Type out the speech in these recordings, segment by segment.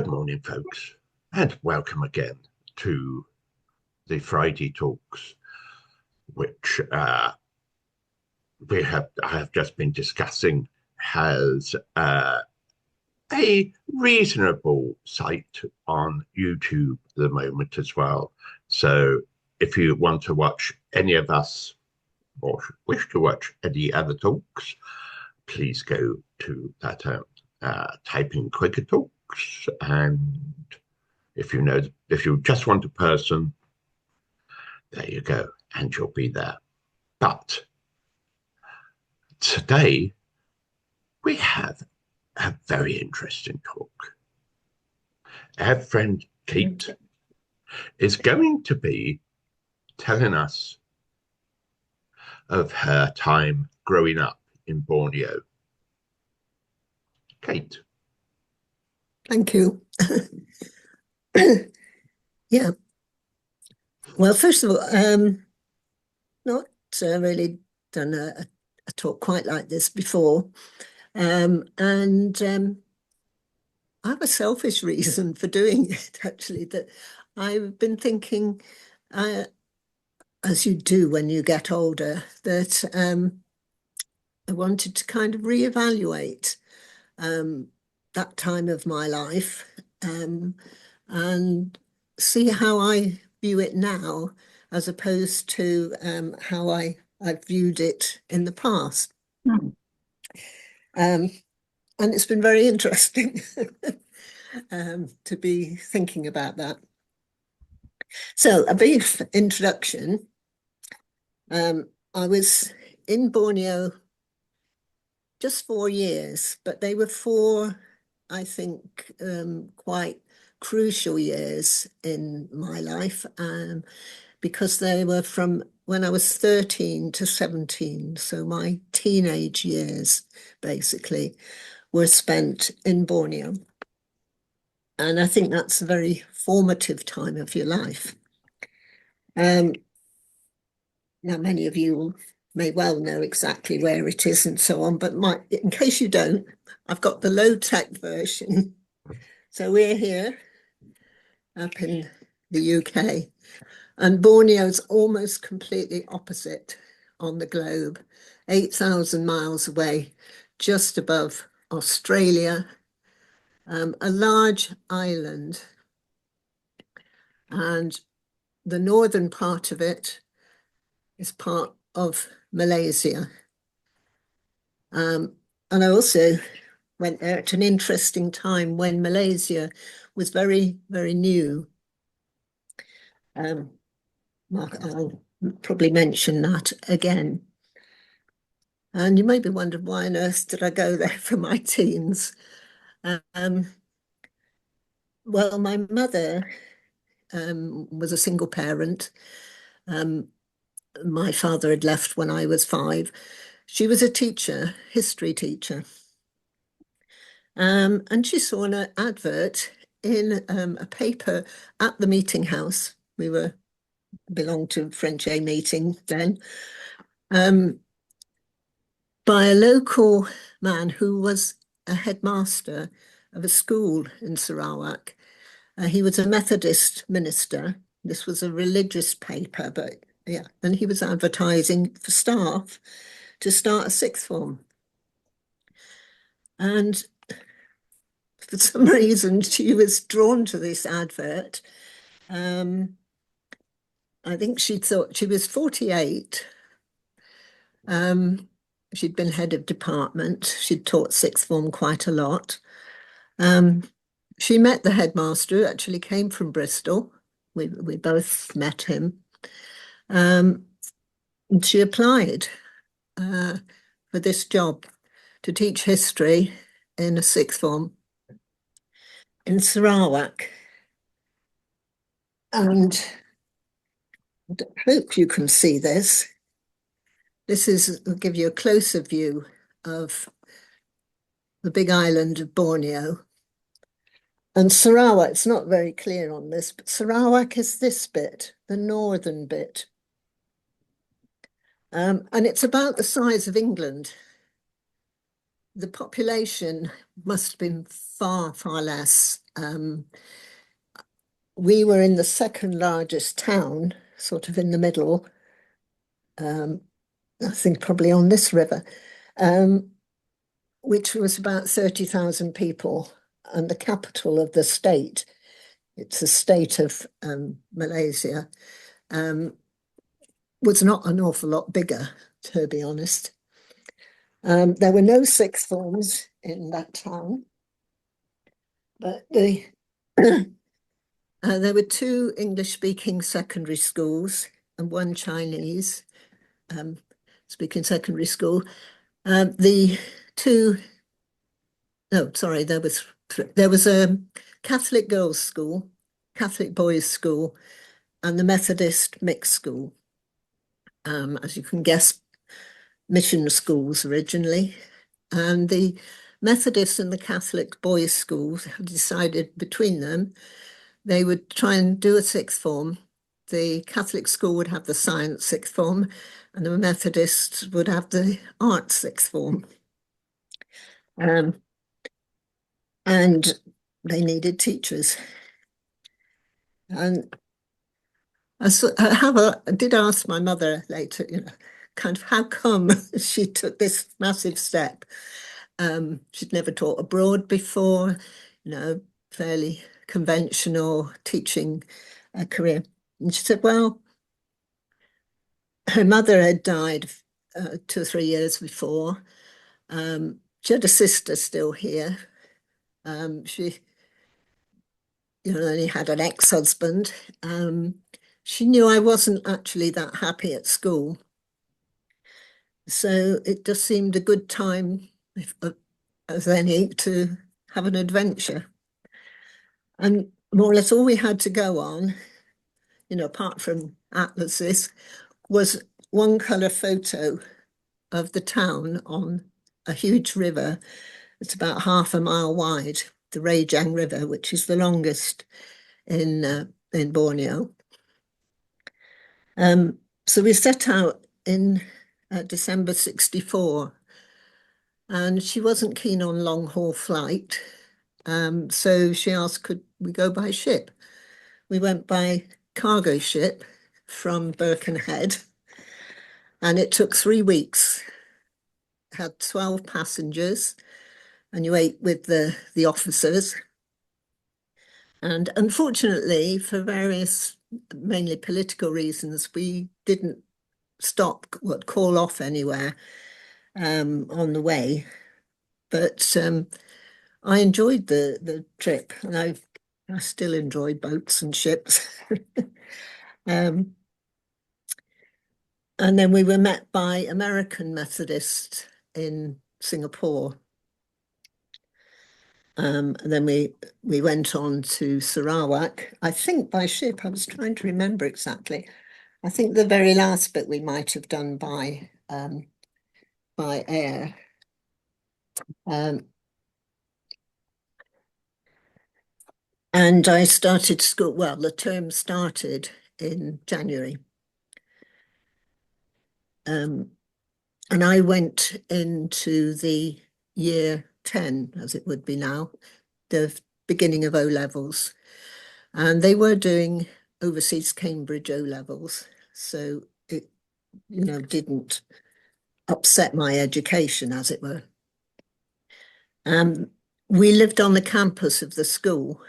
Good morning, folks, and welcome again to the Friday Talks, which I have just been discussing has a reasonable site on YouTube at the moment as well. So if you want to watch any of us or wish to watch any other talks, please go to that type in Quaker Talks, and if you just want a person, there you go, and you'll be there. But today we have a very interesting talk. Our friend Kate is going to be telling us of her time growing up in Borneo. Kate. Thank you. Yeah. Well, first of all, not really done a talk quite like this before. And I have a selfish reason for doing it, actually, that I've been thinking, as you do when you get older, that I wanted to kind of reevaluate that time of my life and see how I view it now as opposed to how I viewed it in the past. And it's been very interesting to be thinking about that. So a brief introduction. I was in Borneo just 4 years, but they were 4, I think, quite crucial years in my life, because they were from when I was 13 to 17. So my teenage years, basically, were spent in Borneo. And I think that's a very formative time of your life. Now, many of you may well know exactly where it is and so on, but in case you don't, I've got the low-tech version. So we're here up in the UK, and Borneo's almost completely opposite on the globe, 8,000 miles away, just above Australia, a large island, and the northern part of it is part of Malaysia. And I also went there at an interesting time when Malaysia was very, very new. I'll probably mention that again. And you may be wondering, why on earth did I go there for my teens? Well, my mother was a single parent. My father had left when I was 5. She was a teacher, history teacher. And she saw an advert in a paper at the meeting house. We belonged to French A meeting then, by a local man who was a headmaster of a school in Sarawak. He was a Methodist minister. This was a religious paper, but yeah, and he was advertising for staff to start a 6th form. And for some reason, she was drawn to this advert. I think she thought she was 48. She'd been head of department. She'd taught 6th form quite a lot. She met the headmaster, who actually came from Bristol. We both met him. And she applied for this job to teach history in a 6th form in Sarawak. And I hope you can see this. Will give you a closer view of the big island of Borneo. And Sarawak, it's not very clear on this, but Sarawak is this bit, the northern bit. And it's about the size of England. the population must have been far, far less. We were in the second largest town, sort of in the middle, I think probably on this river, which was about 30,000 people, and the capital of the state, it's a state of Malaysia, was not an awful lot bigger, to be honest. There were no sixth forms in that town, but there were two English-speaking secondary schools and one Chinese speaking secondary school. The two, no, sorry, there was a Catholic girls' school, Catholic boys' school, and the Methodist mixed school. As you can guess, mission schools originally. And the Methodist and the Catholic boys' schools have decided between them they would try and do a sixth form. The Catholic school would have the science sixth form, and the Methodists would have the arts sixth form. And they needed teachers. And I did ask my mother later, kind of how come she took this massive step. She'd never taught abroad before, fairly conventional teaching career. And she said, well, her mother had died 2 or 3 years before. She had a sister still here. She, only had an ex-husband. She knew I wasn't actually that happy at school. So it just seemed a good time, as any, to have an adventure. And more or less all we had to go on, apart from atlases, was one colour photo of the town on a huge river. It's about half a mile wide, the Rajang River, which is the longest in Borneo. So we set out in December 64, and she wasn't keen on long haul flight. So she asked, could we go by ship? We went by cargo ship from Birkenhead, and it took 3 weeks. Had 12 passengers, and you ate with the officers. And unfortunately, for various, mainly political reasons, we didn't call off anywhere on the way. But I enjoyed the trip, and I still enjoy boats and ships. And then we were met by American Methodists in Singapore. And then we went on to Sarawak, I think by ship. I was trying to remember exactly. I think the very last bit we might have done by air. And I started school, well, the term started in January. And I went into the year 10, as it would be now, the beginning of O-levels. And they were doing overseas Cambridge O-levels. So it, didn't upset my education, as it were. We lived on the campus of the school.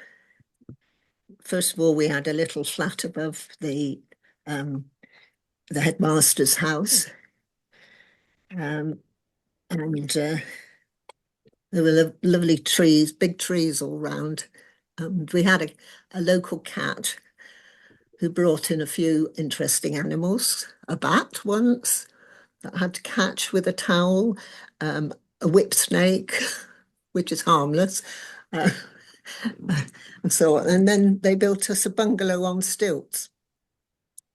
First of all, we had a little flat above the headmaster's house. And there were lovely trees, big trees all round. We had a local cat who brought in a few interesting animals. A bat once that had to catch with a towel, a whip snake, which is harmless, and so on. And then they built us a bungalow on stilts,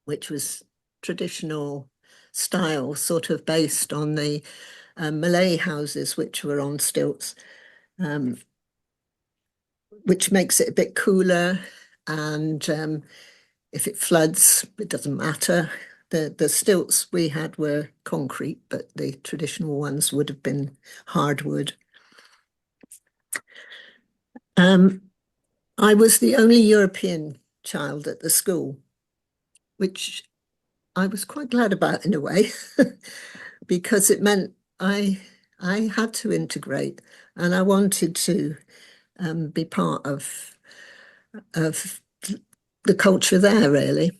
which was traditional style, sort of based on the Malay houses, which were on stilts, which makes it a bit cooler. And if it floods, it doesn't matter. The stilts we had were concrete, but the traditional ones would have been hardwood. I was the only European child at the school, which I was quite glad about in a way, because it meant I had to integrate and I wanted to be part of the culture there, really.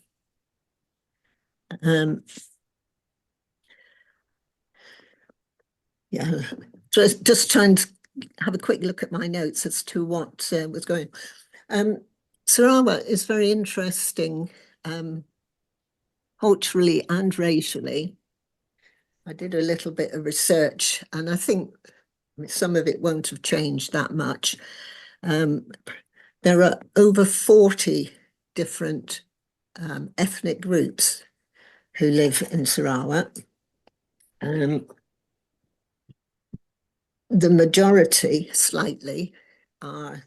Yeah, just trying to have a quick look at my notes as to what was going on. Sarawak is very interesting culturally and racially. I did a little bit of research, and I think some of it won't have changed that much. There are over 40 different ethnic groups who live in Sarawak. The majority, slightly, are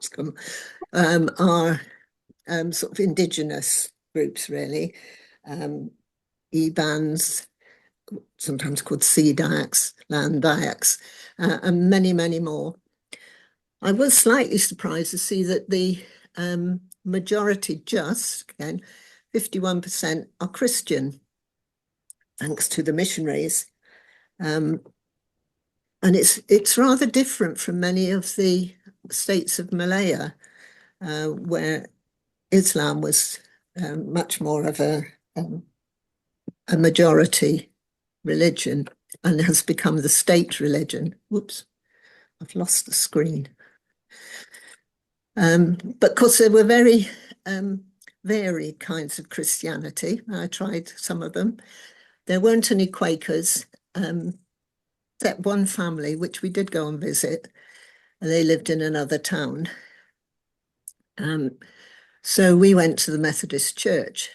sort of indigenous groups, really. Ebans, sometimes called Sea Dayaks, Land Dayaks, and many, many more. I was slightly surprised to see that the majority, just again, 51% are Christian, thanks to the missionaries. And it's rather different from many of the states of Malaya, where Islam was much more of a majority religion and has become the state religion. Whoops, I've lost the screen. But of course, there were very varied kinds of Christianity. I tried some of them. There weren't any Quakers, except one family, which we did go and visit. And they lived in another town. So we went to the Methodist Church,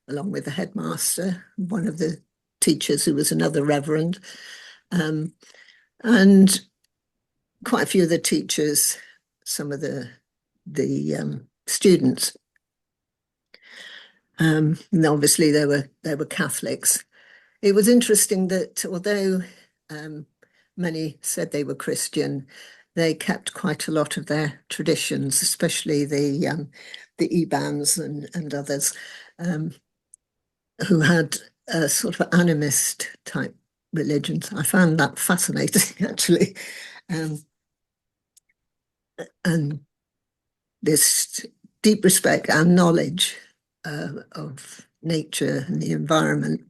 along with the headmaster, one of the teachers who was another reverend, and quite a few of the teachers, some of the students. And obviously they were Catholics. It was interesting that although many said they were Christian, they kept quite a lot of their traditions, especially the Ebans and others, who had a sort of animist type religions. I found that fascinating, actually. And this deep respect and knowledge of nature and the environment.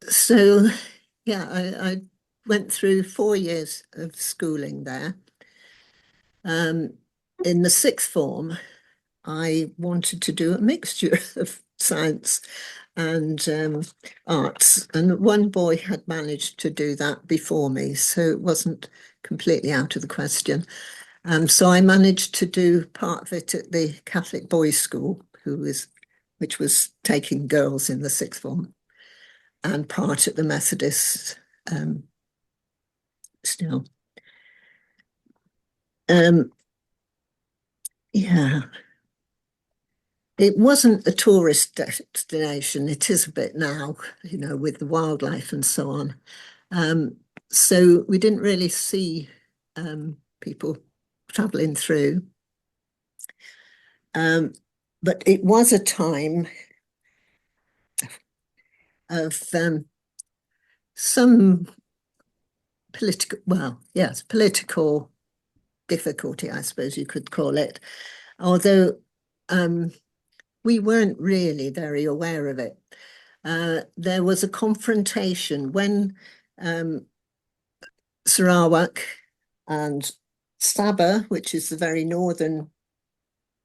So, yeah, I went through 4 years of schooling there. In the sixth form, I wanted to do a mixture of science and arts. And one boy had managed to do that before me, so it wasn't completely out of the question. So I managed to do part of it at the Catholic boys' school, which was taking girls in the sixth form, and part at the Methodist still. Yeah. It wasn't a tourist destination. It is a bit now, with the wildlife and so on. So we didn't really see people traveling through. But it was a time of some political difficulty, I suppose you could call it, although we weren't really very aware of it. There was a confrontation when Sarawak and Sabah, which is the very northern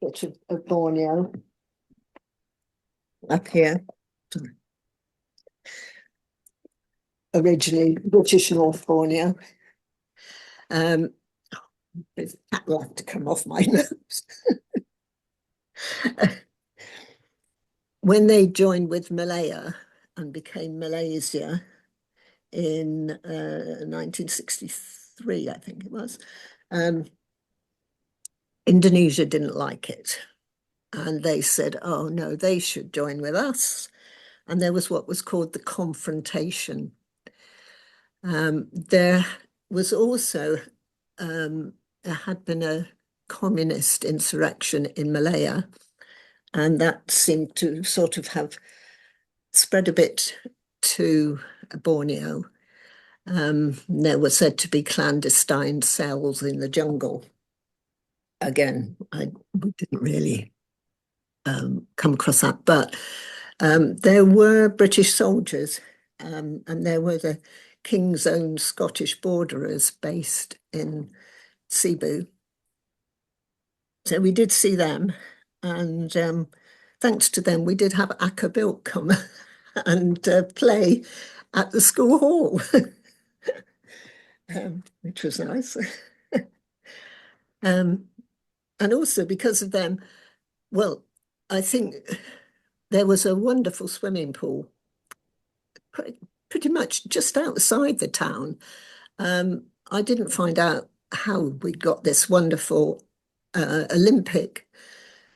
bit of Borneo, up here, originally British North Borneo. That will have to come off my nose. When they joined with Malaya and became Malaysia in 1963, I think it was, Indonesia didn't like it. And they said, oh, no, they should join with us. And there was what was called the confrontation. There was also, there had been a communist insurrection in Malaya, and that seemed to sort of have spread a bit to Borneo. There were said to be clandestine cells in the jungle. Again, we didn't really come across that, but there were British soldiers, and there were the King's Own Scottish borderers based in Cebu. So we did see them, and thanks to them, we did have Acker Bilk come and play at the school hall, which was nice. And also because of them, well, I think there was a wonderful swimming pool pretty much just outside the town. I didn't find out how we got this wonderful Olympic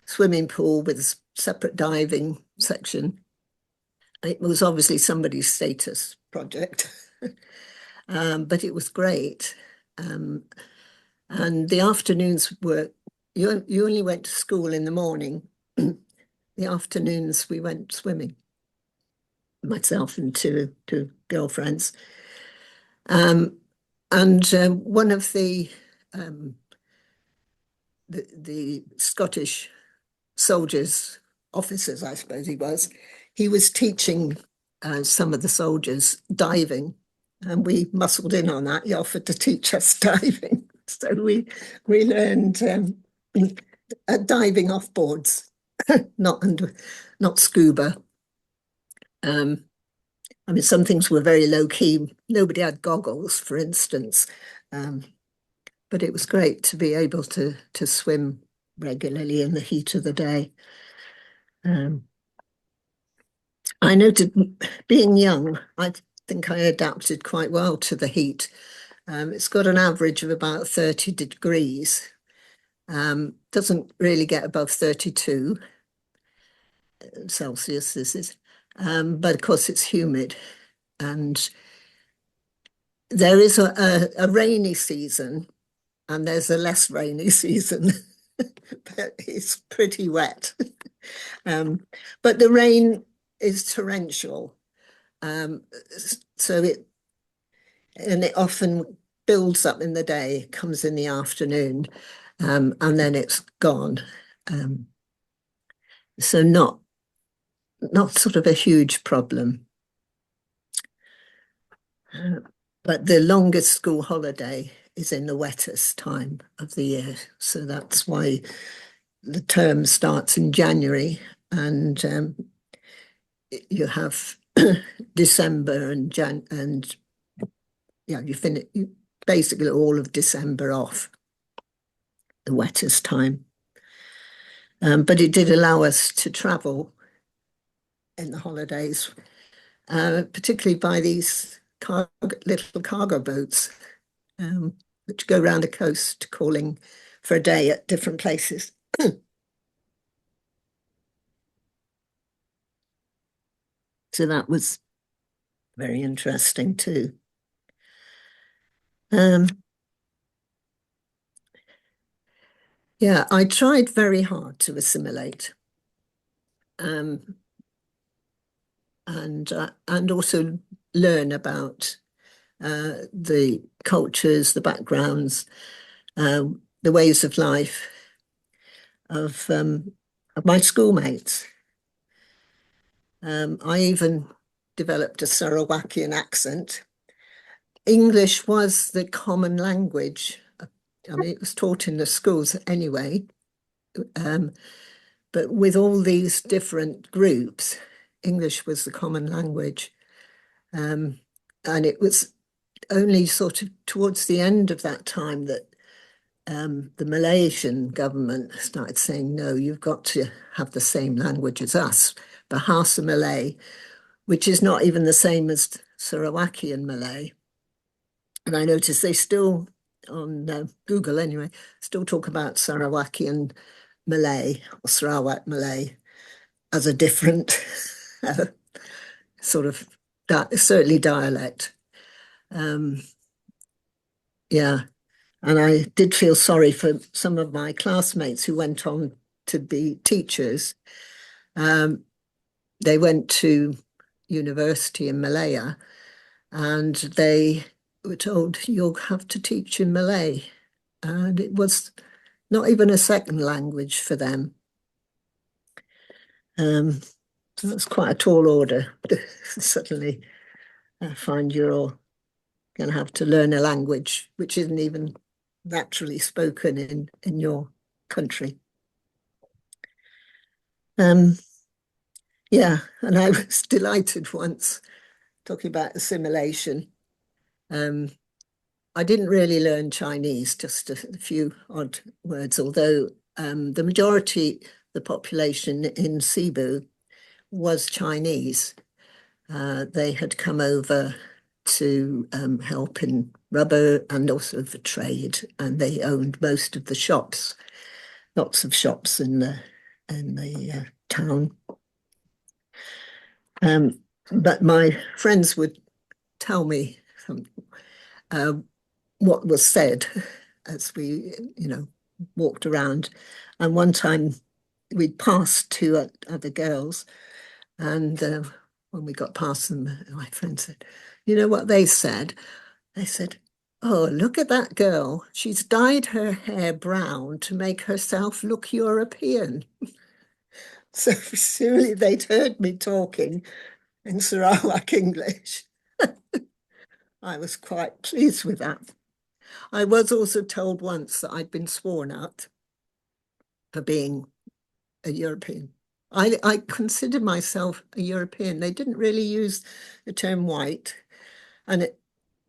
swimming pool with a separate diving section. It was obviously somebody's status project, but it was great. And the afternoons were, you only went to school in the morning. The afternoons we went swimming, myself and two girlfriends. And one of the Scottish soldiers, officers, I suppose he was teaching some of the soldiers diving, and we muscled in on that. He offered to teach us diving. So we learned diving off boards, not scuba. I mean, some things were very low key. Nobody had goggles, for instance, but it was great to be able to swim regularly in the heat of the day. I noted, being young, I think I adapted quite well to the heat. It's got an average of about 30 degrees. Doesn't really get above 32 Celsius, this is. But of course it's humid, and there is a rainy season and there's a less rainy season, but it's pretty wet. But the rain is torrential, so it often builds up in the day, comes in the afternoon, and then it's gone. So not sort of a huge problem. But the longest school holiday is in the wettest time of the year. So that's why the term starts in January, and you have December and yeah, you finish basically all of December off, the wettest time. But it did allow us to travel in the holidays, particularly by these little cargo boats, which go around the coast calling for a day at different places. So that was very interesting too. Yeah, I tried very hard to assimilate, and also learn about the cultures, the backgrounds, the ways of life of my schoolmates. I even developed a Sarawakian accent. English was the common language. I mean, it was taught in the schools anyway. But with all these different groups, English was the common language. And it was only sort of towards the end of that time that the Malaysian government started saying, no, you've got to have the same language as us, Bahasa Malay, which is not even the same as Sarawakian Malay. And I noticed they still, on Google anyway, still talk about Sarawakian Malay or Sarawak Malay as a different sort of, certainly dialect. Yeah, and I did feel sorry for some of my classmates who went on to be teachers. They went to university in Malaya, and they were told, you'll have to teach in Malay. And it was not even a second language for them. So that's quite a tall order. Suddenly find you're all going to have to learn a language which isn't even naturally spoken in your country. Yeah, and I was delighted once, talking about assimilation. I didn't really learn Chinese, just a few odd words, although the majority, the population in Cebu was Chinese. They had come over to help in rubber and also for trade, and they owned most of the shops, lots of shops in the town. But my friends would tell me what was said as we, walked around. And one time we'd passed two other girls, and when we got past them, my friend said, "You know what they said?" They said, "Oh, look at that girl. She's dyed her hair brown to make herself look European." So presumably they'd heard me talking in Sarawak English. I was quite pleased with that. I was also told once that I'd been sworn at for being a European. I consider myself a European. They didn't really use the term white, and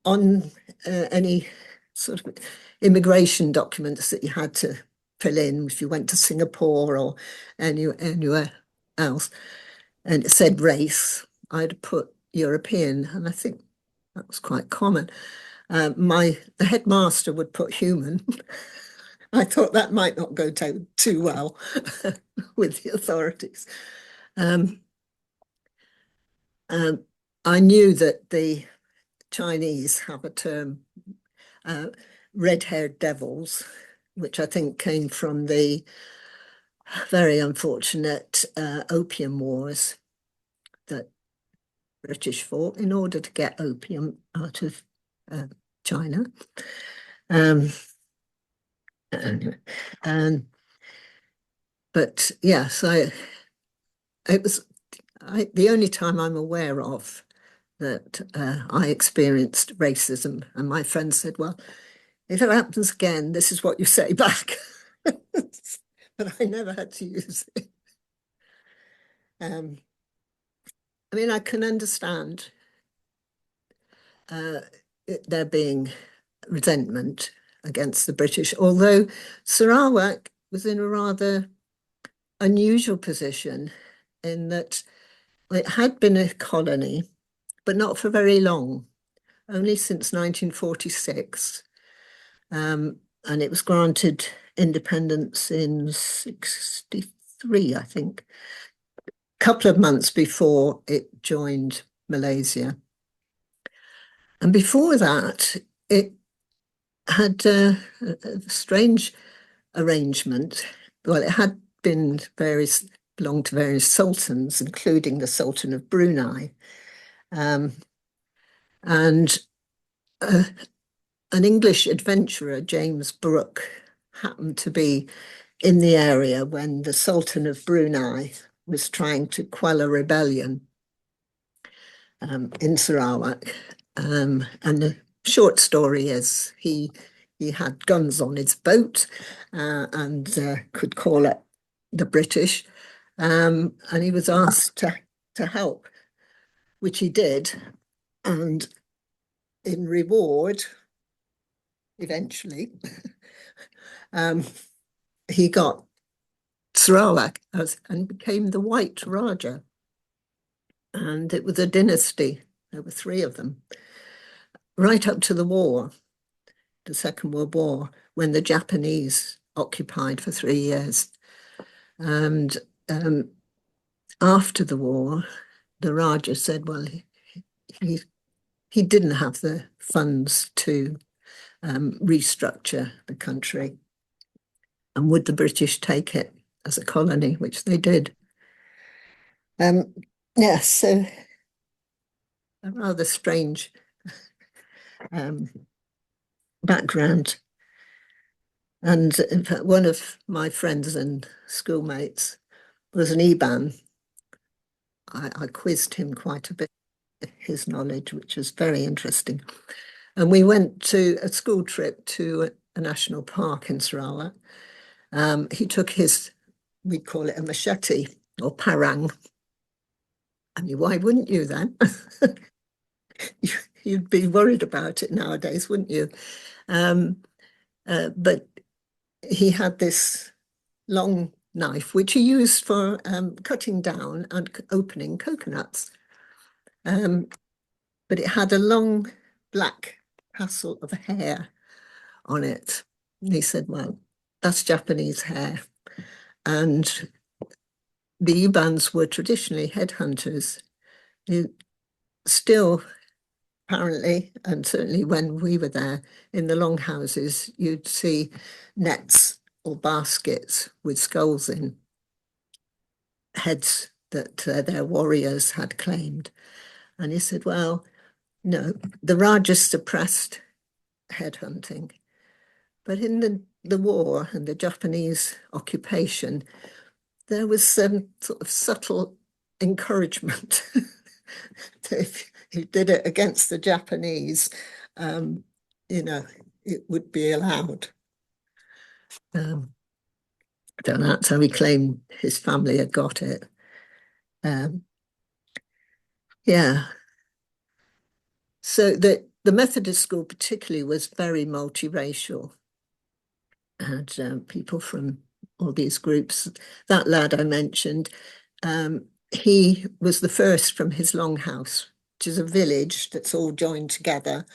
on any sort of immigration documents that you had to fill in if you went to Singapore or anywhere else, and it said race, I'd put European, and I think that was quite common. The headmaster would put human. I thought that might not go too well with the authorities. I knew that the Chinese have a term, red-haired devils, which I think came from the very unfortunate opium wars that British fought in order to get opium out of China. But yes, it was the only time I'm aware of that I experienced racism. And my friend said, "Well, if it happens again, this is what you say back." But I never had to use it. I mean, I can understand there being resentment against the British, although Sarawak was in a rather unusual position in that it had been a colony, but not for very long, only since 1946. And it was granted independence in 63, I think, a couple of months before it joined Malaysia. And before that, it had a strange arrangement. Well, it had been belonged to various sultans, including the Sultan of Brunei. And an English adventurer, James Brooke, happened to be in the area when the Sultan of Brunei was trying to quell a rebellion in Sarawak. And the short story is he had guns on his boat and could call it the British. And he was asked to help, which he did. And in reward, eventually, he got Sarawak and became the White Raja. And it was a dynasty. There were three of them, right up to the war, the Second World War, when the Japanese occupied for 3 years. And after the war, the Raja said, well, he he didn't have the funds to restructure the country. And would the British take it as a colony, which they did? Yeah, so a rather strange background. And in fact, one of my friends and schoolmates was an EBAN. I quizzed him quite a bit, his knowledge, which was very interesting. And we went to a school trip to a national park in Sarawak. He took his, we'd call it a machete or parang. I mean, why wouldn't you then? You'd be worried about it nowadays, wouldn't you? But he had this long knife, which he used for cutting down and opening coconuts. But it had a long black tassel of hair on it. And he said, well, that's Japanese hair. And the Ibans were traditionally headhunters. You still, apparently, and certainly when we were there, in the longhouses, you'd see nets or baskets with skulls in, heads that their warriors had claimed. And he said, well, no, the Rajas suppressed headhunting. But in the war and the Japanese occupation, there was some sort of subtle encouragement. If you did it against the Japanese, it would be allowed. That's how he claimed his family had got it. Yeah. So the Methodist school particularly was very multiracial. Had people from all these groups. That lad I mentioned, he was the first from his longhouse, which is a village that's all joined together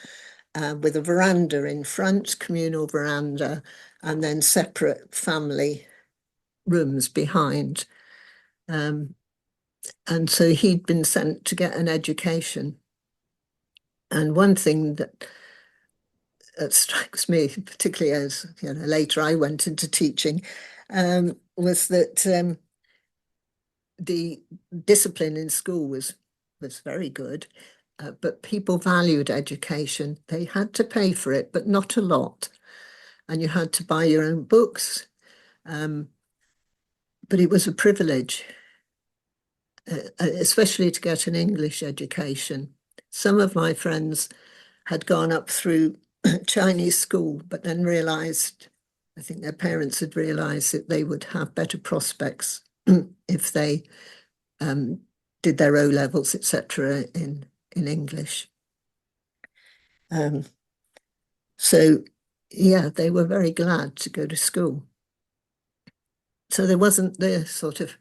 with a veranda in front, communal veranda, and then separate family rooms behind. And so he'd been sent to get an education. And one thing that strikes me, particularly as later I went into teaching, was that the discipline in school was very good, but people valued education. They had to pay for it, but not a lot, and you had to buy your own books. But it was a privilege, especially to get an English education. Some of my friends had gone up through Chinese school, but then realized, I think their parents had realized that they would have better prospects if they did their O levels, etc., in English. So, yeah, they were very glad to go to school. So there wasn't the sort of,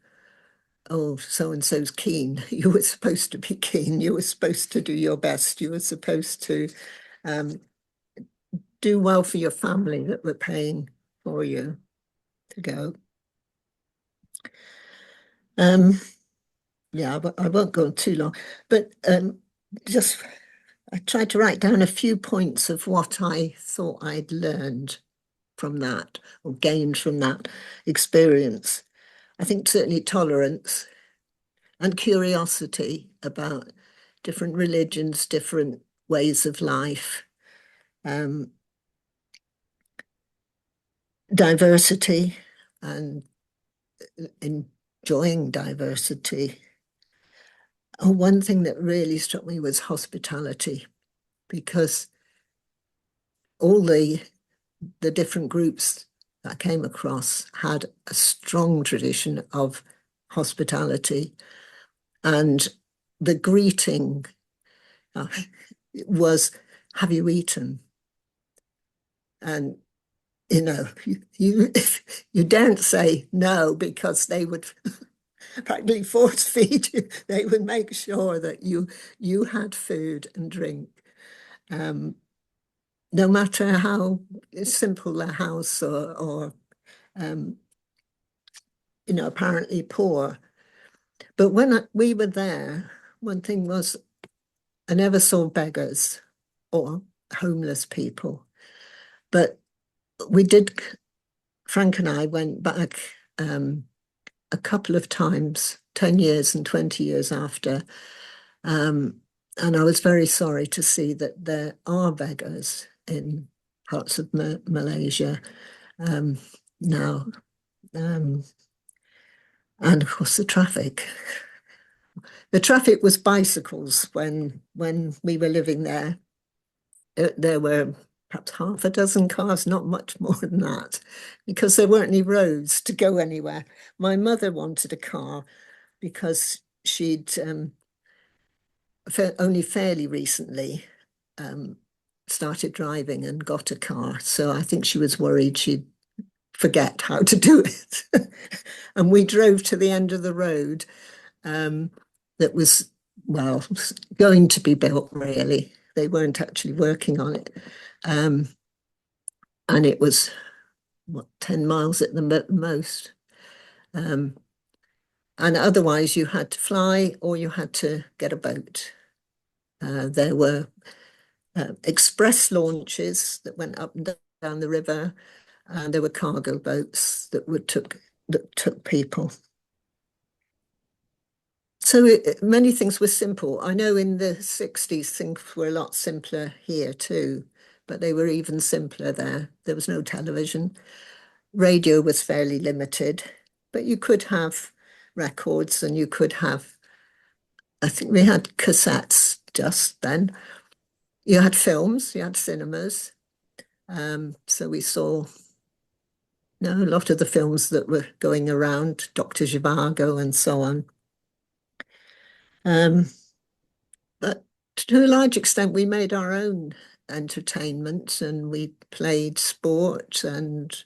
oh, so and so's keen. You were supposed to be keen. You were supposed to do your best. You were supposed to do well for your family that were paying for you to go. Yeah, but I won't go on too long. But just I tried to write down a few points of what I thought I'd learned from that or gained from that experience. I think certainly tolerance and curiosity about different religions, different ways of life, diversity and enjoying diversity. Oh, one thing that really struck me was hospitality, because all the different groups that I came across had a strong tradition of hospitality, and the greeting was, "Have you eaten?" And you daren't say no, because they would practically force feed you. They would make sure that you had food and drink, no matter how simple the house or apparently poor. But when we were there, one thing was I never saw beggars or homeless people, but we did, Frank and I went back a couple of times, 10 years and 20 years after. And I was very sorry to see that there are beggars in parts of Malaysia now. And of course, the traffic. The traffic was bicycles when we were living there. There were perhaps half a dozen cars, not much more than that, because there weren't any roads to go anywhere. My mother wanted a car because she'd only fairly recently started driving and got a car. So I think she was worried she'd forget how to do it. And we drove to the end of the road that was, well, going to be built, really. They weren't actually working on it. And it was, what, 10 miles at the most. And otherwise, you had to fly or you had to get a boat. There were express launches that went up and down the river, and there were cargo boats that took people. So many things were simple. I know in the 60s things were a lot simpler here too, but they were even simpler there. There was no television. Radio was fairly limited, but you could have records and you could have, I think we had cassettes just then. You had films, you had cinemas. So we saw a lot of the films that were going around, Dr. Zhivago and so on. But to a large extent, we made our own entertainment and we played sport and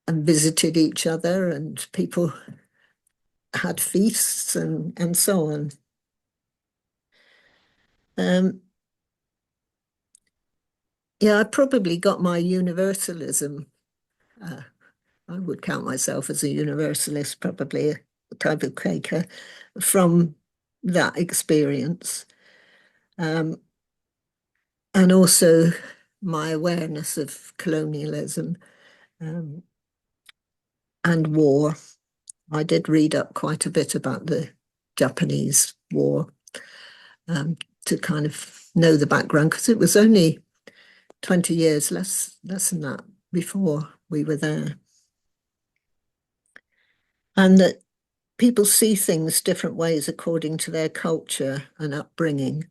visited each other, and people had feasts and so on. Yeah, I probably got my universalism. I would count myself as a universalist, probably a type of Quaker, from that experience. And also my awareness of colonialism and war. I did read up quite a bit about the Japanese war to kind of know the background, because it was only 20 years, less than that, before we were there. And that people see things different ways according to their culture and upbringing.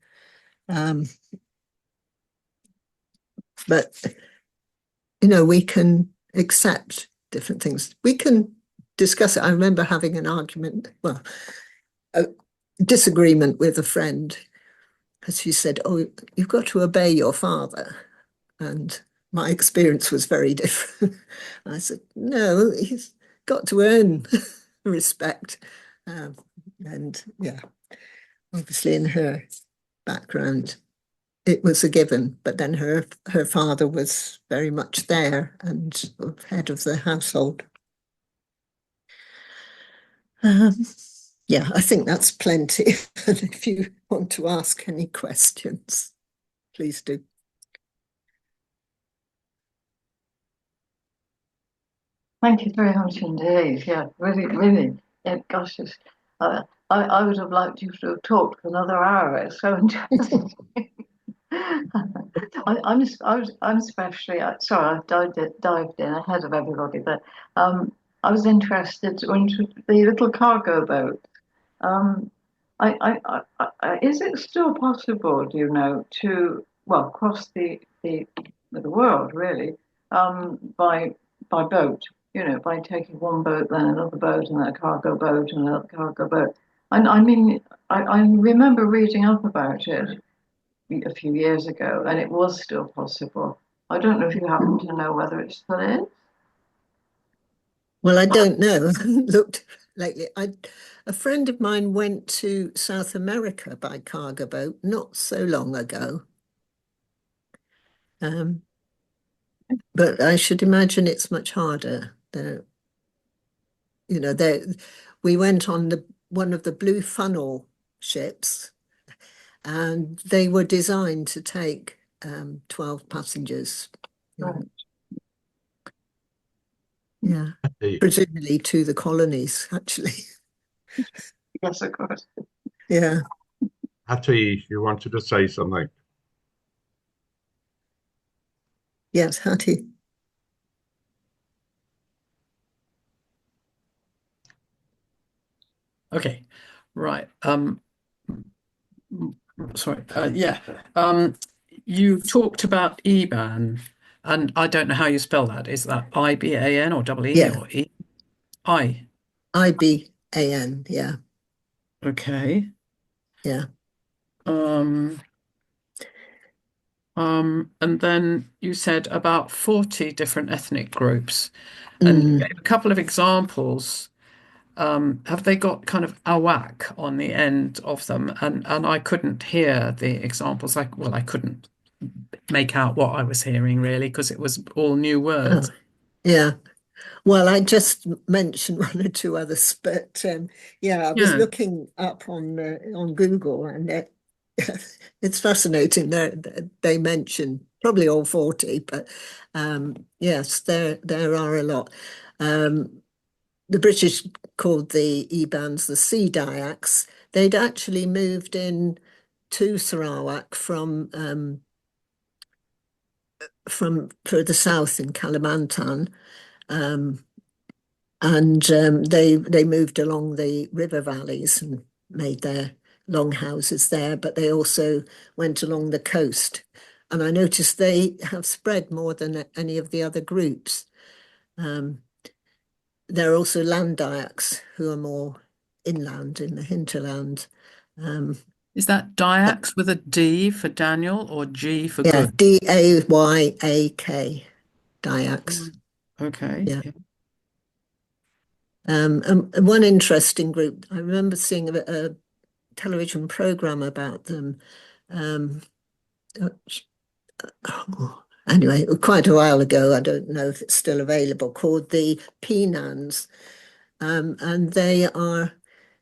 But, we can accept different things. We can discuss it. I remember having an argument, well, a disagreement with a friend, because she said, "Oh, you've got to obey your father." And my experience was very different. I said, "No, he's got to earn respect." And yeah, obviously in her background, it was a given, but then her father was very much there and head of the household. Yeah, I think that's plenty. And if you want to ask any questions, please do. Thank you very much indeed. Yeah, really, really. Yeah, gosh, I would have liked you to have talked for another hour. It's so interesting. I'm especially sorry, I dived in ahead of everybody, but I was interested into the little cargo boat. Is it still possible, do you know, to cross the world really by boat? By taking one boat, then another boat, and then a cargo boat, and another cargo boat. And I mean, I remember reading up about it a few years ago, and it was still possible. I don't know if you happen to know whether it still is. Well, I don't know. I haven't looked lately. A friend of mine went to South America by cargo boat not so long ago. But I should imagine it's much harder. We went on one of the Blue Funnel ships, and they were designed to take 12 passengers. Right. Yeah, Hey, presumably to the colonies, actually. Yes, of course. Yeah. Hattie, you wanted to say something? Yes, Hattie. Okay, right. Sorry. Yeah. You talked about EBAN, and I don't know how you spell that. Is that IBAN or double E Yeah, or E? I. IBAN. Yeah, Okay. yeah. Um, and then you said about 40 different ethnic groups, and you gave a couple of examples. Have they got kind of awak on the end of them? And I couldn't hear the examples. I couldn't make out what I was hearing really because it was all new Oh, words. yeah. Well, I just mentioned one or two others, but yeah, I was Yeah. looking up on Google, and it's fascinating. They mention probably all 40, but yes, there are a lot. The British called the Ebans the Sea Dyaks. They'd actually moved in to Sarawak from further south in Kalimantan. Um, and they moved along the river valleys and made their long houses there, but they also went along the coast. And I noticed they have spread more than any of the other groups. Um, there are also land Dyaks who are more inland in the hinterland. Um, Is that Dayaks with a D for Daniel or G for yeah, good? Dayak, Dyaks. Okay. Yeah. Yeah. And one interesting group, I remember seeing a television program about them. Um, anyway, quite a while ago, I don't know if it's still available, called the Penans. And they are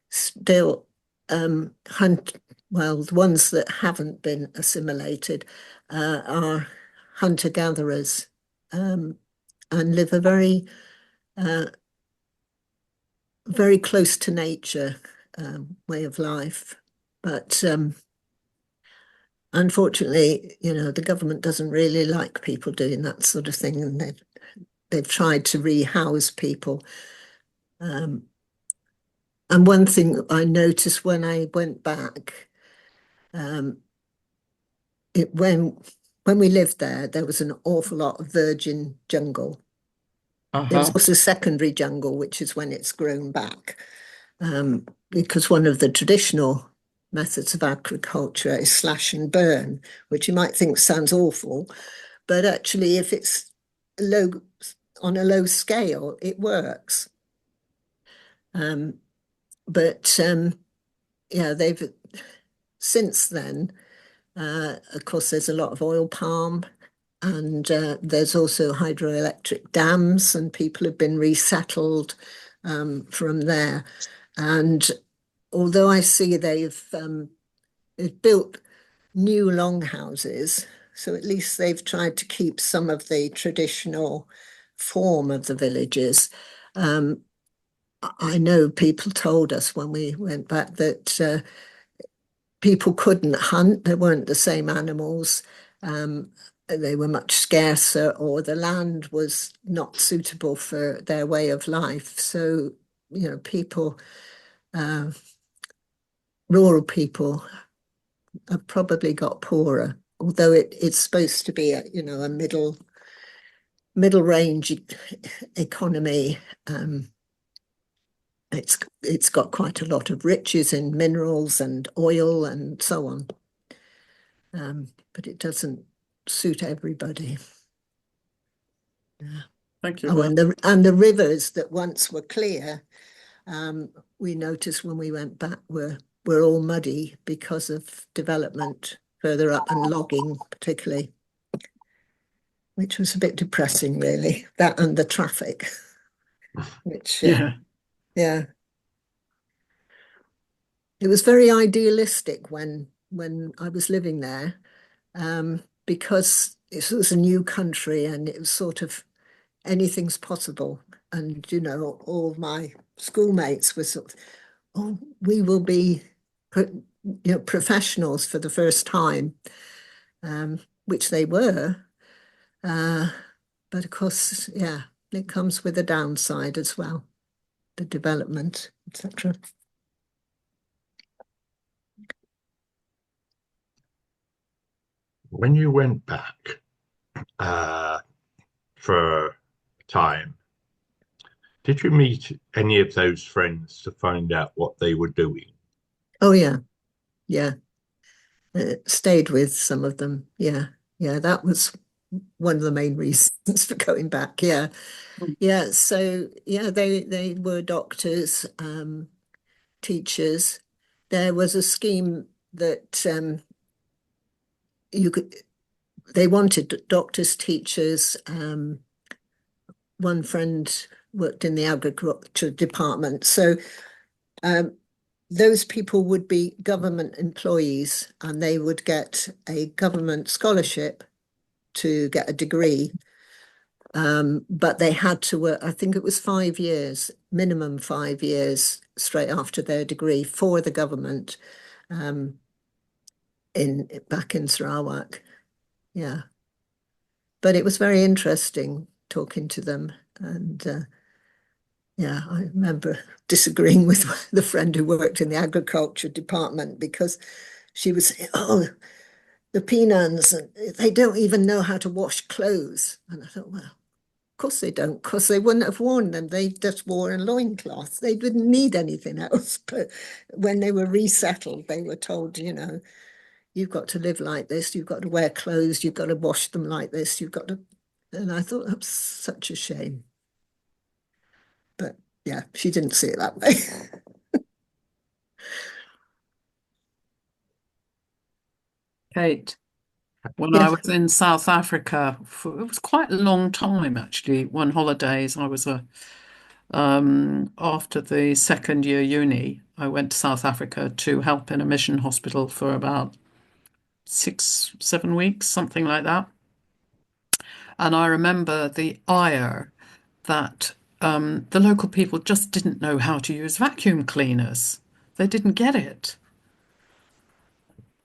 still well, the ones that haven't been assimilated are hunter-gatherers, and live a uh, very close to nature way of life. But unfortunately, the government doesn't really like people doing that sort of thing, and they've tried to rehouse people. Um, and one thing I noticed when I went back, um, when we lived there, there was an awful lot of virgin jungle. There was Uh-huh. also secondary jungle, which is when it's grown back, because one of the traditional methods of agriculture is slash and burn, which you might think sounds awful, but actually, if it's low on a low scale, it works. But yeah, they've since then. Of course, there's a lot of oil palm, and there's also hydroelectric dams, and people have been resettled from there. And although I see they've built new longhouses, so at least they've tried to keep some of the traditional form of the villages. Um, I know people told us when we went back that people couldn't hunt. There weren't the same animals. They were much scarcer, or the land was not suitable for their way of life. So, people, uh, rural people have probably got poorer, although it's supposed to be a middle range economy. It's got quite a lot of riches in minerals and oil and so on. But it doesn't suit everybody. Yeah. Thank you Oh, for and the rivers that once were clear, we noticed when we went back were all muddy because of development further up and logging particularly, which was a bit depressing, really. That and the traffic, which yeah. yeah. it was very idealistic when I was living there, because it was a new country and it was sort of anything's possible. And all my schoolmates were sort of, oh, we will be professionals for the first time, which they were. Uh, but of course, yeah, it comes with a downside as well, the development, etc. When you went back for a time, did you meet any of those friends to find out what they were doing? Oh yeah, yeah. Stayed with some of them. Yeah, yeah. That was one of the main reasons for going back. Yeah, yeah. So yeah, they were doctors, teachers. There was a scheme that you could. They wanted doctors, teachers. One friend worked in the agriculture department, so um, those people would be government employees, and they would get a government scholarship to get a degree. But they had to work, I think it was 5 years, minimum 5 years straight after their degree for the government, um, back in Sarawak. Yeah. But it was very interesting talking to them. And yeah, I remember disagreeing with the friend who worked in the agriculture department because she was saying, oh, the Penans, they don't even know how to wash clothes. And I thought, well, of course they don't, because they wouldn't have worn them. They just wore a loincloth. They didn't need anything else. But when they were resettled, they were told, you've got to live like this. You've got to wear clothes. You've got to wash them like this. You've got to. And I thought that's such a shame. But yeah, she didn't see it that way. Kate, when I Yes. was in South Africa, it was quite a long time actually. One holidays, I was after the second year uni, I went to South Africa to help in a mission hospital for about 6, 7 weeks, something like that. And I remember the ire that the local people just didn't know how to use vacuum cleaners. They didn't get it.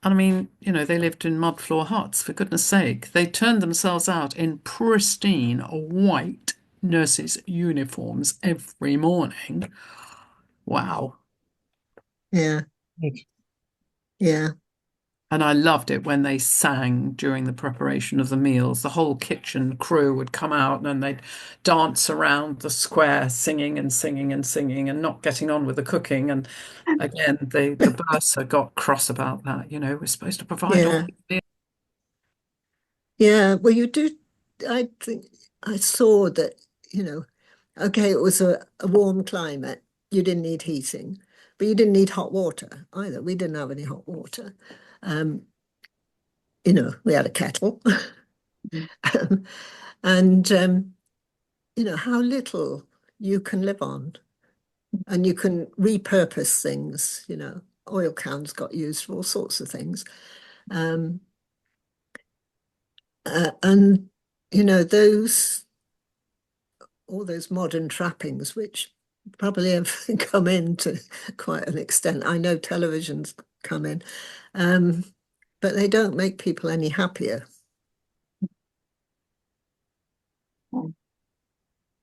And I mean, they lived in mud floor huts, for goodness sake. They turned themselves out in pristine white nurses' uniforms every morning. Wow. Yeah. Yeah. And I loved it when they sang during the preparation of the meals. The whole kitchen crew would come out and they'd dance around the square singing and singing and singing and not getting on with the cooking. And again, the bursar got cross about that. We're supposed to provide all Yeah. the. Yeah. Well, you do. I think I saw that, okay, it was a warm climate. You didn't need heating, but you didn't need hot water either. We didn't have any hot water. Um, we had a kettle. And how little you can live on, and you can repurpose things. Oil cans got used for all sorts of things. um, and those all those modern trappings, which probably have come in to quite an extent. I know television's come in, um, but they don't make people any happier.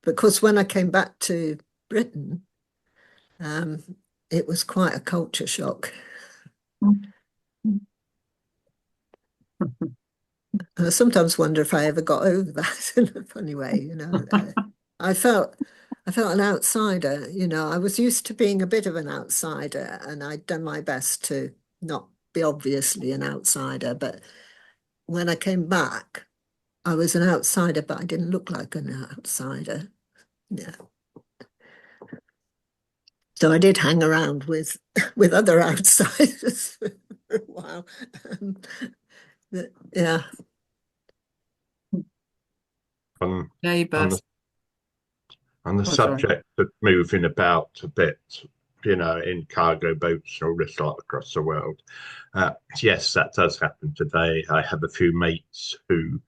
Because when I came back to Britain, um, it was quite a culture shock. And I sometimes wonder if I ever got over that in a funny way. I felt an outsider. I was used to being a bit of an outsider, and I'd done my best to not be obviously an outsider. But when I came back, I was an outsider, but I didn't look like an outsider. Yeah. So I did hang around with other outsiders for a while. Yeah. On, on Neighbours. the on the Oh, sorry. subject of moving about a bit, in cargo boats and all this lot across the world. Yes, that does happen today. I have a few mates who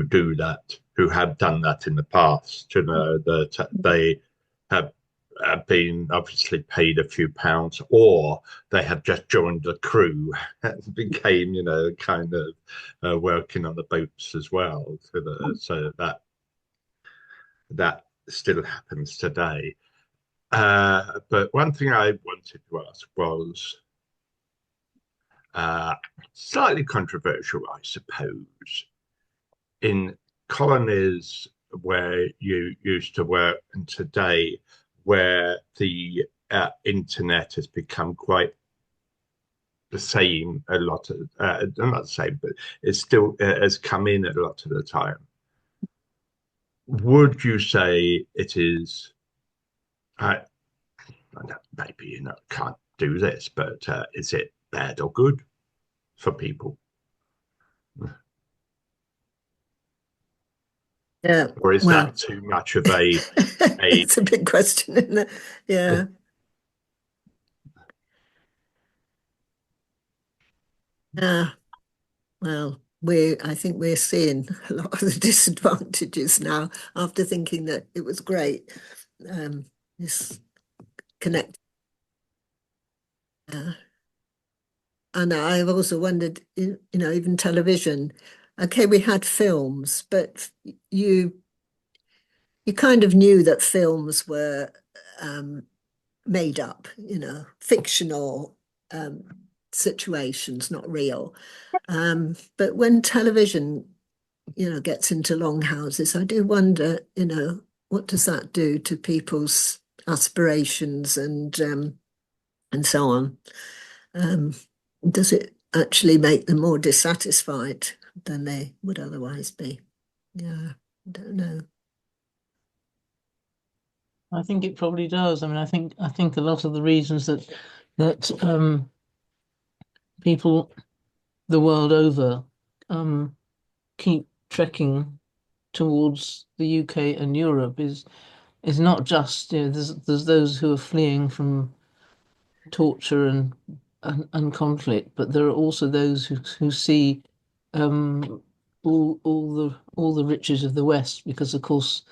do that, who have done that in the past. That they have been obviously paid a few pounds, or they have just joined the crew and became, kind of working on the boats as well. So that still happens today. But one thing I wanted to ask was uh, slightly controversial, I suppose. In colonies where you used to work and today, where the internet has become quite the same a lot of, not the same, but it still has come in a lot of the time. Would you say it is, I maybe can't do this, but is it bad or good for people? Yeah, Or is well, that too much of a it's a big question, isn't it? Yeah. Well, I think we're seeing a lot of the disadvantages now after thinking that it was great. This connect. And I've also wondered, even television. Okay, we had films, but you kind of knew that films were made up, fictional situations, not real. But when television, gets into longhouses, I do wonder, what does that do to people's aspirations and so on? Does it actually make them more dissatisfied than they would otherwise be? Yeah, I don't know. I think it probably does. I mean, I think a lot of the reasons that people the world over keep trekking towards the UK and Europe is not just, there's those who are fleeing from torture and conflict, but there are also those who see all the riches of the West, because of course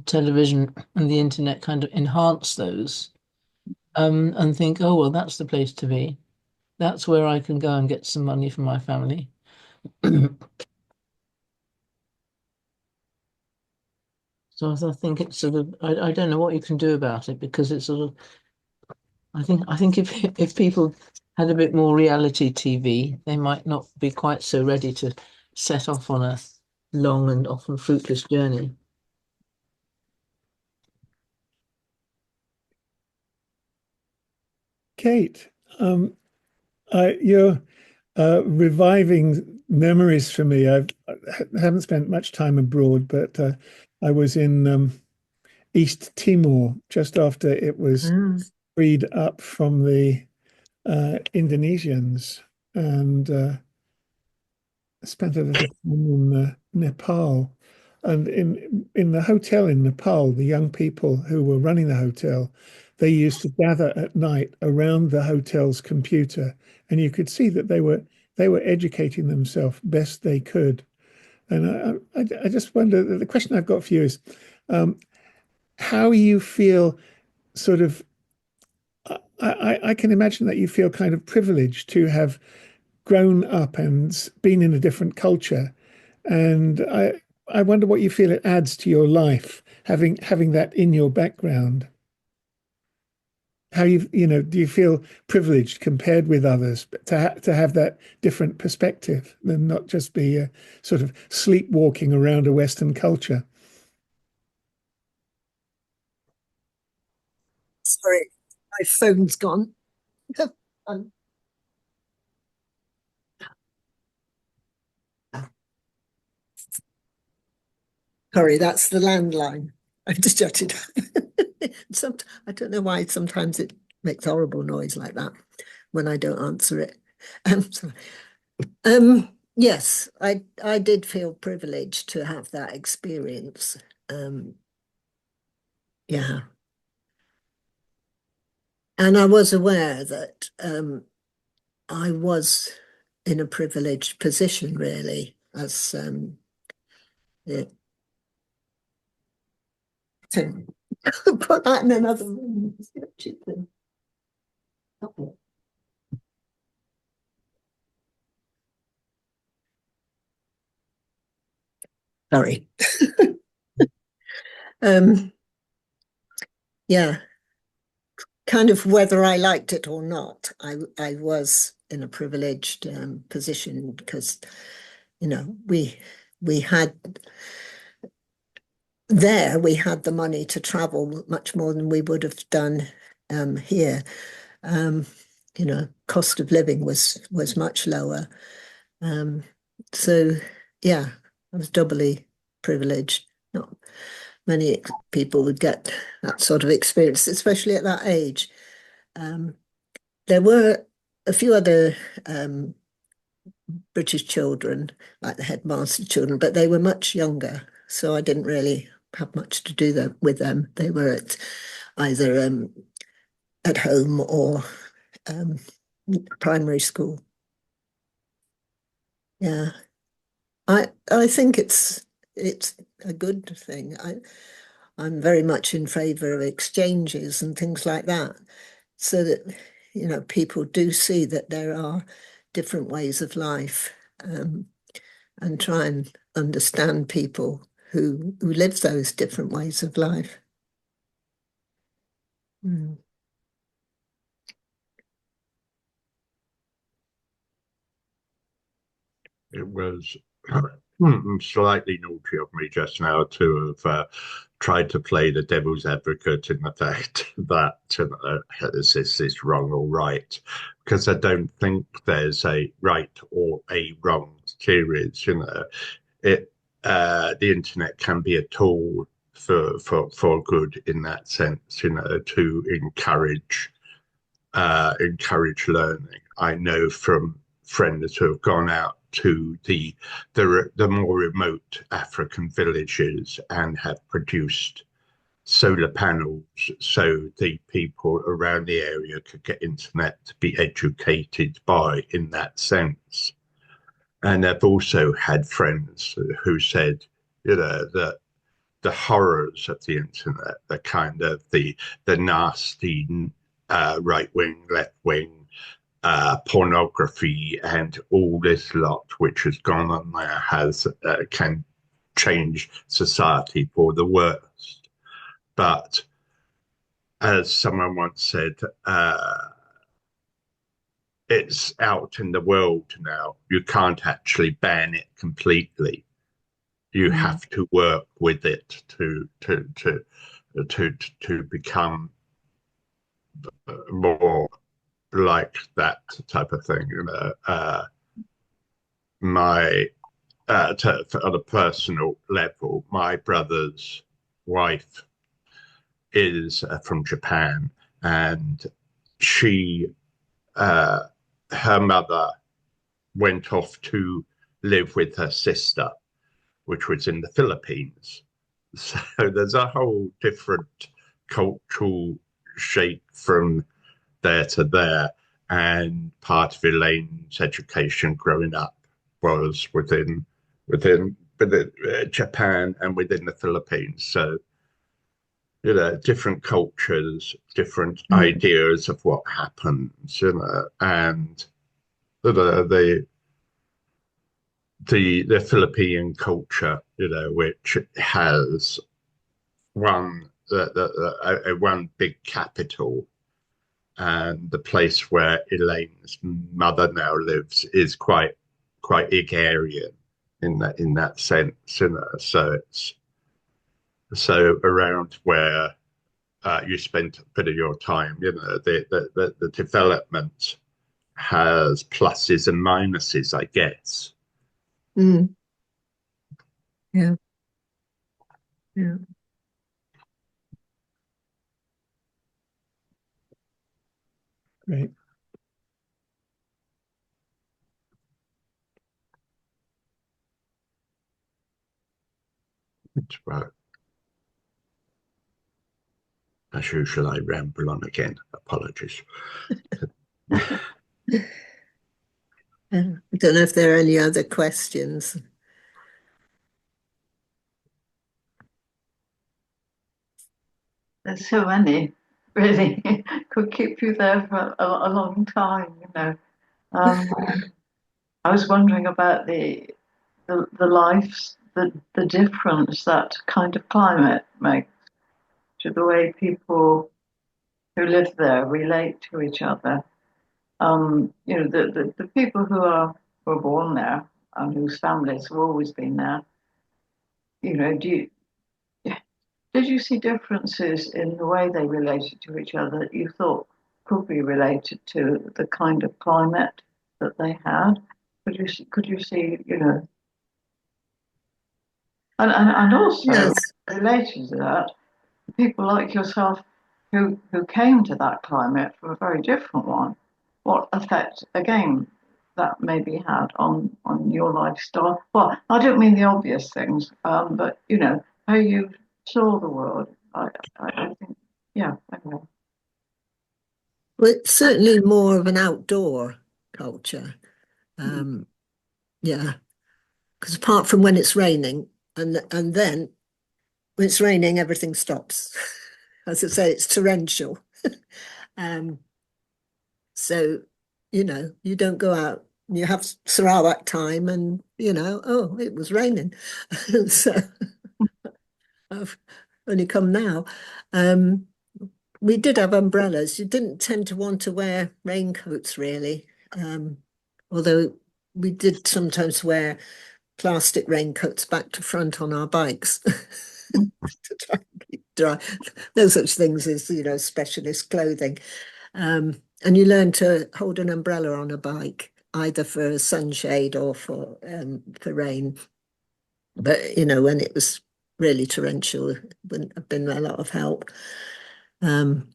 television and the internet kind of enhance those, and think, oh well, that's the place to be. That's where I can go and get some money for my family. So I think it's sort of, I don't know what you can do about it, because it's sort of, I think if people had a bit more reality TV, they might not be quite so ready to set off on a long and often fruitless journey. Kate, you're reviving memories for me. I haven't spent much time abroad, but I was in East Timor just after it was freed up from the Indonesians, and spent a little time in Nepal. And in the hotel in Nepal, the young people who were running the hotel, they used to gather at night around the hotel's computer, and you could see that they were educating themselves best they could. And I just wonder, the question I've got for you is, how you feel sort of, I can imagine that you feel kind of privileged to have grown up and been in a different culture. And I wonder what you feel it adds to your life, having that in your background. How do you feel privileged compared with others to have that different perspective than not just be sort of sleepwalking around a Western culture? Sorry, my phone's gone. Um, Sorry, that's the landline. I've just jotted. I don't know why sometimes it makes horrible noise like that when I don't answer it. Sorry. Yes, I did feel privileged to have that experience. Yeah. And I was aware that I was in a privileged position, really, as it, to put that in another room. Okay. Sorry. Yeah, kind of whether I liked it or not, I was in a privileged position because, you know, we had the money to travel much more than we would have done here. You know, cost of living was much lower. So yeah, I was doubly privileged. Not many people would get that sort of experience, especially at that age. There were a few other British children, like the headmaster's children, but they were much younger, so I didn't really have much to do with them. They were at either at home or primary school. Yeah, I think it's a good thing. I'm very much in favour of exchanges and things like that, so that, you know, people do see that there are different ways of life, and try and understand people who live those different ways of life. Mm. It was slightly naughty of me just now to have tried to play the devil's advocate in the fact that this is wrong or right, because I don't think there's a right or a wrong series. You know, the internet can be a tool for good in that sense. You know, to encourage learning. I know from friends who have gone out to the more remote African villages and have produced solar panels so the people around the area could get internet to be educated by in that sense. And I've also had friends who said, you know, that the horrors of the internet, the kind of the nasty right wing, left wing, pornography, and all this lot which has gone on there has can change society for the worst. But as someone once said, it's out in the world now. You can't actually ban it completely. You have to work with it to become more like that type of thing. You know, my on a personal level, my brother's wife is from Japan, and she, her mother, went off to live with her sister, which was in the Philippines. So there's a whole different cultural shape from there to there. And part of Elaine's education growing up was within Japan and within the Philippines. So, you know, different cultures, different ideas of what happens, you know, and the the Philippine culture, you know, which has one big capital, and the place where Elaine's mother now lives is quite egalitarian in that sense, you know. So it's so around where you spent a bit of your time, you know, the development has pluses and minuses, I guess. Mm. Yeah. Yeah. Great. It's right. As usual, I ramble on again. Apologies. I don't know if there are any other questions. There's so many, really. Could keep you there for a long time, you know. I was wondering about the lives, the difference that kind of climate makes to the way people who live there relate to each other. You know, the people were born there and whose families have always been there. You know, did you see differences in the way they related to each other that you thought could be related to the kind of climate that they had? Could you see, you know, and also Yes. related to that, people like yourself who came to that climate from a very different one, what effect again that maybe had on your lifestyle? Well, I don't mean the obvious things, but you know how you saw the world. I think, yeah. Anyway. Well, it's certainly more of an outdoor culture. Yeah, because apart from when it's raining, and then when it's raining, everything stops. As I say, it's torrential. So, you know, you don't go out. You have Sarawak time, and you know, oh, it was raining, so I've only come now. We did have umbrellas. You didn't tend to want to wear raincoats, really, although we did sometimes wear plastic raincoats back to front on our bikes to try and keep dry. No such things as, you know, specialist clothing. And you learn to hold an umbrella on a bike, either for sunshade or for rain. But, you know, when it was really torrential, it wouldn't have been a lot of help. And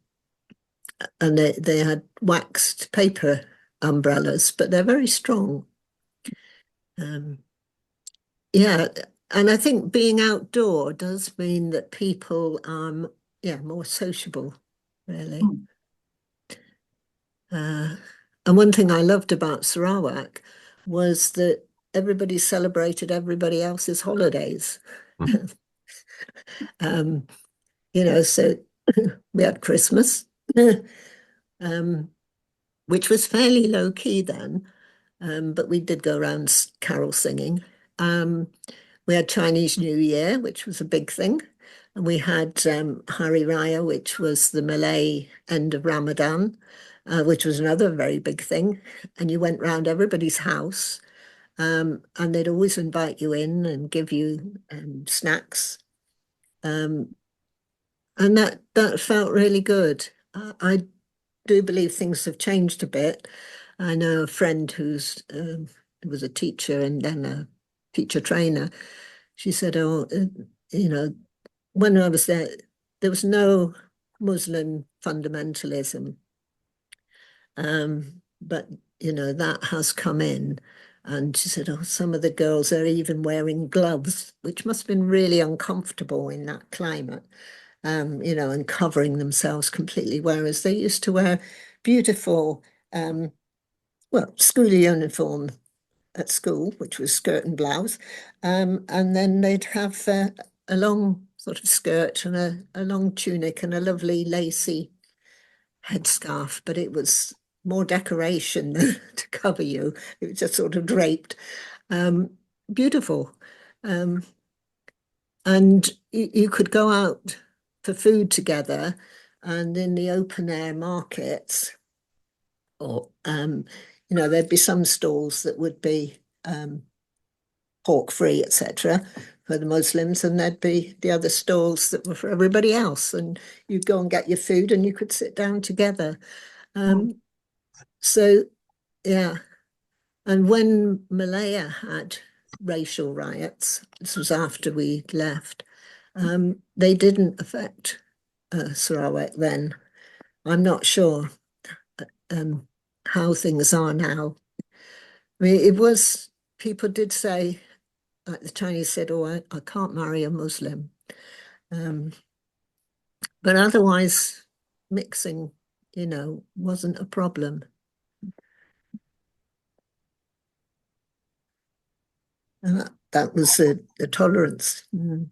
they had waxed paper umbrellas, but they're very strong. Yeah, and I think being outdoor does mean that people are, yeah, more sociable, really. And one thing I loved about Sarawak was that everybody celebrated everybody else's holidays. You know, so we had Christmas, which was fairly low key then, but we did go around carol singing. We had Chinese New Year, which was a big thing. And we had Hari Raya, which was the Malay end of Ramadan, which was another very big thing. And you went round everybody's house, and they'd always invite you in and give you snacks. And that felt really good. I do believe things have changed a bit. I know a friend who's was a teacher and then a teacher trainer. She said, "Oh, you know, when I was there, there was no Muslim fundamentalism, but you know that has come in." And she said, "Oh, some of the girls are even wearing gloves, which must have been really uncomfortable in that climate." You know, and covering themselves completely, whereas they used to wear beautiful, well, school uniform at school, which was skirt and blouse, and then they'd have a long sort of skirt and a long tunic and a lovely lacy headscarf, but it was more decoration to cover you. It was just sort of draped. Beautiful. And you could go out for food together, and in the open air markets, or you know, there'd be some stalls that would be pork free, etc., for the Muslims, and there'd be the other stalls that were for everybody else. And you'd go and get your food, and you could sit down together. So, yeah. And when Malaya had racial riots, this was after we left, they didn't affect Sarawak then. I'm not sure how things are now. I mean, it was, people did say, like the Chinese said, "Oh, I can't marry a Muslim." But But otherwise, mixing, wasn't a problem. And that was the tolerance. Mm.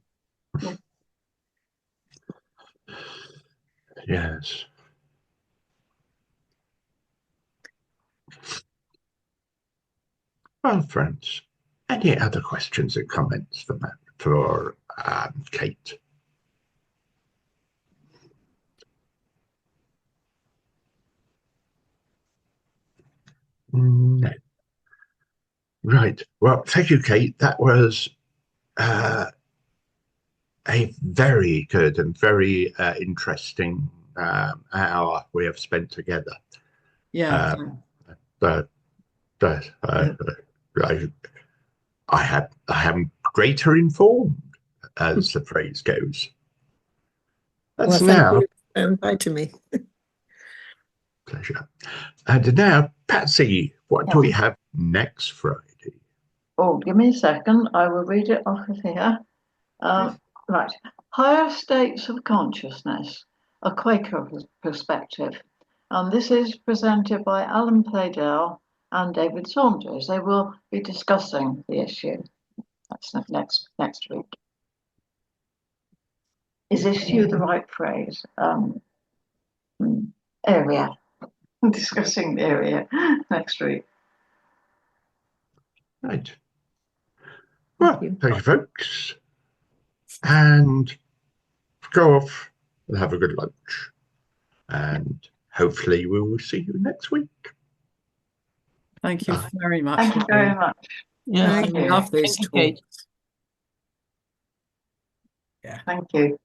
Yes. Well, friends, any other questions and comments for Kate? No. Right. Well, thank you, Kate. That was a very good and very interesting hour we have spent together. Yeah. But I am greater informed, as the phrase goes. That's Well, now. thank you for inviting me. Pleasure. And now, Patsy, what do we have next Friday? Oh, give me a second. I will read it off of here. Right. Higher states of consciousness, a Quaker perspective. And this is presented by Alan Playdell and David Saunders. They will be discussing the issue. That's next week. Is issue the right phrase? Area. Discussing the area next week. Right. Well, thank you, folks. And go off and have a good lunch. And hopefully we will see you next week. Thank you very much. Thank you very much. Yeah, Thank I love these Thank you, Kate. talks. Yeah. Thank you.